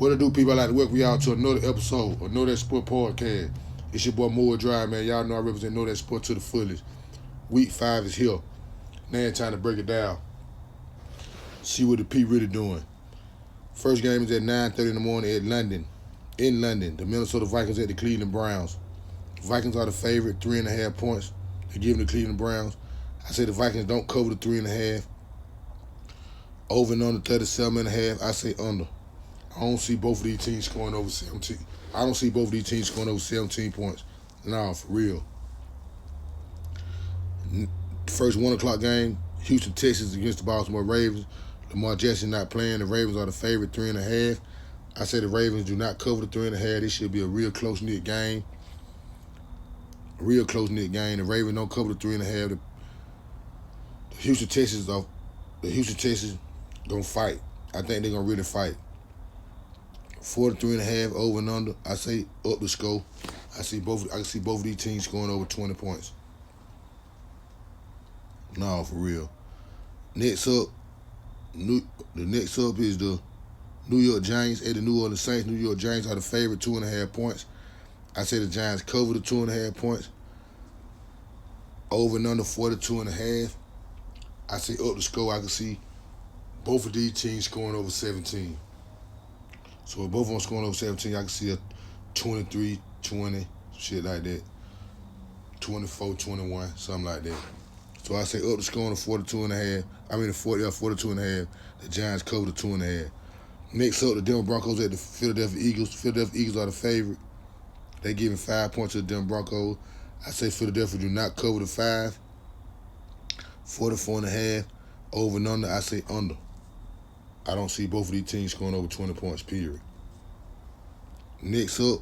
What to do, people? I'd like to welcome y'all to another episode of Know That Sport Podcast. It's your boy Moore Drive, man. Y'all know I represent Know That Sport to the fullest. Week 5 is here. Now it's time to break it down. See what the P really doing. First game is at 9:30 in the morning at London. In London, the Minnesota Vikings at the Cleveland Browns. Vikings are the favorite, 3.5 points. They're giving the Cleveland Browns. I say the Vikings don't cover the 3.5. Over and under 37.5. I say under. I don't see both of these teams scoring over 17. I don't see both of these teams scoring over 17 points. Nah, for real. First 1 o'clock game, Houston Texans against the Baltimore Ravens. Lamar Jackson not playing. The Ravens are the favorite, 3.5. I say the Ravens do not cover the 3.5. This should be a real close-knit game. Real close-knit game. The Ravens don't cover the 3.5. The Houston Texans gonna fight. I think they're gonna really fight. 43.5 over and under. I say up the score. I can see both of these teams scoring over 20 points. No, for real. Next up is the New York Giants at the New Orleans Saints. New York Giants are the favorite, 2.5 points. I say the Giants cover the 2.5 points. Over and under 42.5. I say up the score. I can see both of these teams scoring over 17. So if both of them scoring over 17, I can see a 23-20, shit like that. 24-21, something like that. So I say up the score on the 42.5. 42.5. The Giants cover the 2.5. Next up, the Denver Broncos at the Philadelphia Eagles. Philadelphia Eagles are the favorite. They're giving 5 points to the Denver Broncos. I say Philadelphia do not cover the 5. 44.5. Over and under, I say under. I don't see both of these teams scoring over 20 points, period. Next up,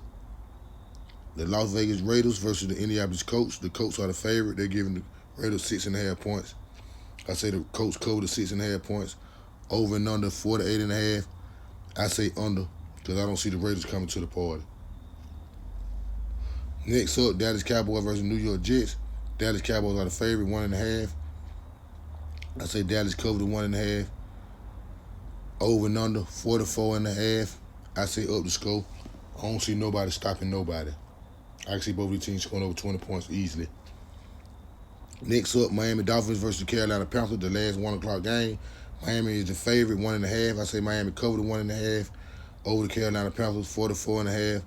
the Las Vegas Raiders versus the Indianapolis Colts. The Colts are the favorite. They're giving the Raiders 6.5 points. I say the Colts cover the 6.5 points. Over and under 48.5. I say under because I don't see the Raiders coming to the party. Next up, Dallas Cowboys versus New York Jets. Dallas Cowboys are the favorite, 1.5. I say Dallas cover the 1.5. Over and under 44.5. I say up the score. I don't see nobody stopping nobody. I can see both of these teams scoring over 20 points easily. Next up, Miami Dolphins versus the Carolina Panthers, the last 1 o'clock game. Miami is the favorite, 1.5. I say Miami cover the 1.5. Over the Carolina Panthers, 44.5.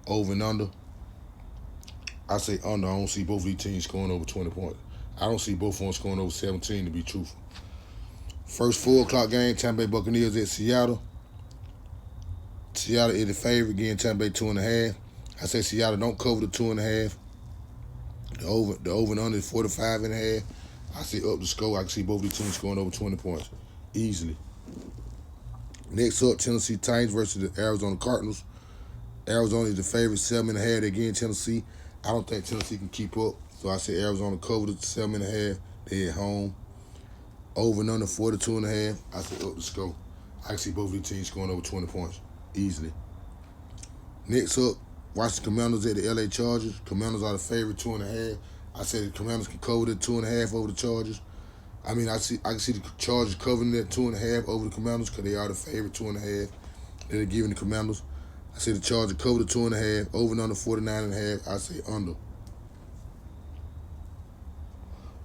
Over and under. I say under. I don't see both of these teams scoring over 20 points. I don't see both of them scoring over 17, to be truthful. First 4 o'clock game, Tampa Bay Buccaneers at Seattle. Seattle is the favorite, getting Tampa Bay 2.5. I say Seattle don't cover the 2.5. The over and under is 45.5. I say up the score. I can see both of these teams scoring over 20 points easily. Next up, Tennessee Titans versus the Arizona Cardinals. Arizona is the favorite, 7.5. Again, Tennessee. I don't think Tennessee can keep up, so I say Arizona cover the 7.5. They're at home. Over and under 42.5. I say up the score. I can see both of these teams scoring over 20 points easily. Next up, Washington Commanders at the LA Chargers. Commanders are the favorite, 2.5. I say the Commanders can cover the 2.5 over the Chargers. I can see the Chargers covering that 2.5 over the Commanders because they are the favorite, 2.5. They're giving the Commanders. I say the Chargers cover the 2.5. Over and under 49.5. I say under.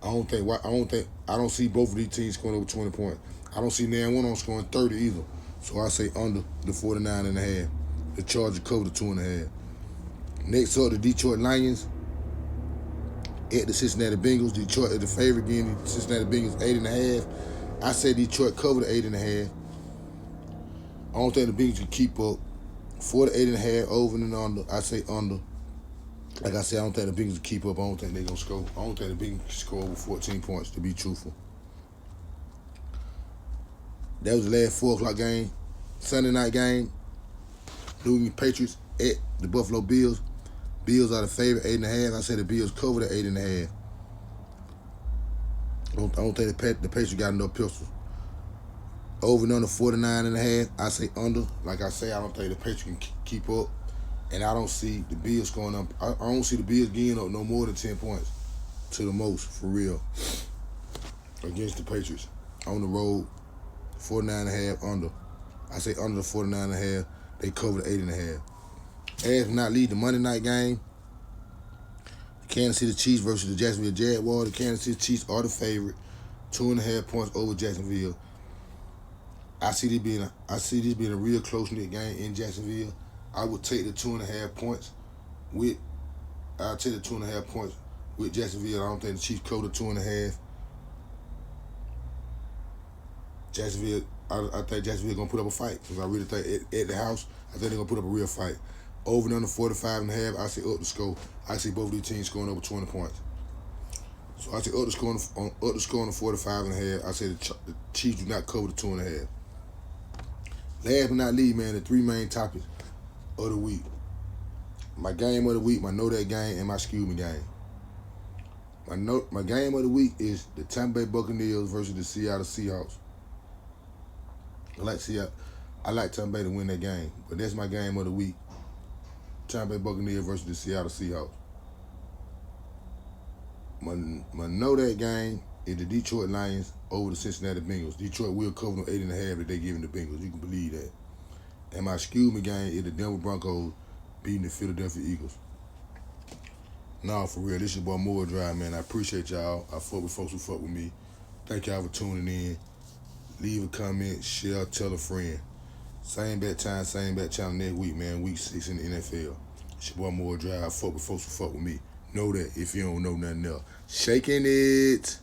I don't see both of these teams scoring over 20 points. I don't see neither one of them scoring 30 either. So I say under the 49.5. The Chargers cover the 2.5. Next up, the Detroit Lions at the Cincinnati Bengals. Detroit is the favorite, getting the Cincinnati Bengals 8.5. I say Detroit cover the 8.5. I don't think the Bengals can keep up. 48.5 over and under. I say under. Like I said, I don't think the Bengals can keep up. I don't think they're going to score. I don't think the Bengals can score over 14 points, to be truthful. That was the last 4 o'clock game. Sunday night game. New England Patriots at the Buffalo Bills. Bills are the favorite, 8.5. I say the Bills cover the 8.5. I don't think the Patriots got enough pistols. Over and under 49.5. I say under. Like I say, I don't think the Patriots can keep up. And I don't see the Bills going up. I don't see the Bills getting up no more than 10 points to the most, for real, against the Patriots. On the road, 49.5 under. I say under the 49.5. They cover the 8.5. Last but not least, the Monday night game. The Kansas City Chiefs versus the Jacksonville Jaguars. The Kansas City Chiefs are the favorite. 2.5 points over Jacksonville. I see this being a real close-knit game in Jacksonville. I would take the 2.5 points with Jacksonville. I don't think the Chiefs cover the 2.5. Jacksonville, I think Jacksonville gonna put up a fight because I really think at the house, I think they're gonna put up a real fight. Over and under 45.5, I say up the score. I see both of these teams scoring over 20 points. So I say up the score on the 45.5. I say the Chiefs do not cover the 2.5. Last but not least, man, the three main topics of the week. My game of the week, my Know That game, and my Excuse Me game. My game of the week is the Tampa Bay Buccaneers versus the Seattle Seahawks. I like Tampa Bay to win that game, but that's my game of the week. Tampa Bay Buccaneers versus the Seattle Seahawks. My Know That game is the Detroit Lions over the Cincinnati Bengals. Detroit will cover them 8.5 if they give them the Bengals. You can believe that. And my Excuse Me game is the Denver Broncos beating the Philadelphia Eagles. Nah, for real, this your boy Moore Drive, man. I appreciate y'all. I fuck with folks who fuck with me. Thank y'all for tuning in. Leave a comment, share, tell a friend. Same bat time, same bat channel next week, man. Week 6 in the NFL. It's your boy Moore Drive. I fuck with folks who fuck with me. Know that if you don't know nothing else. Shaking it.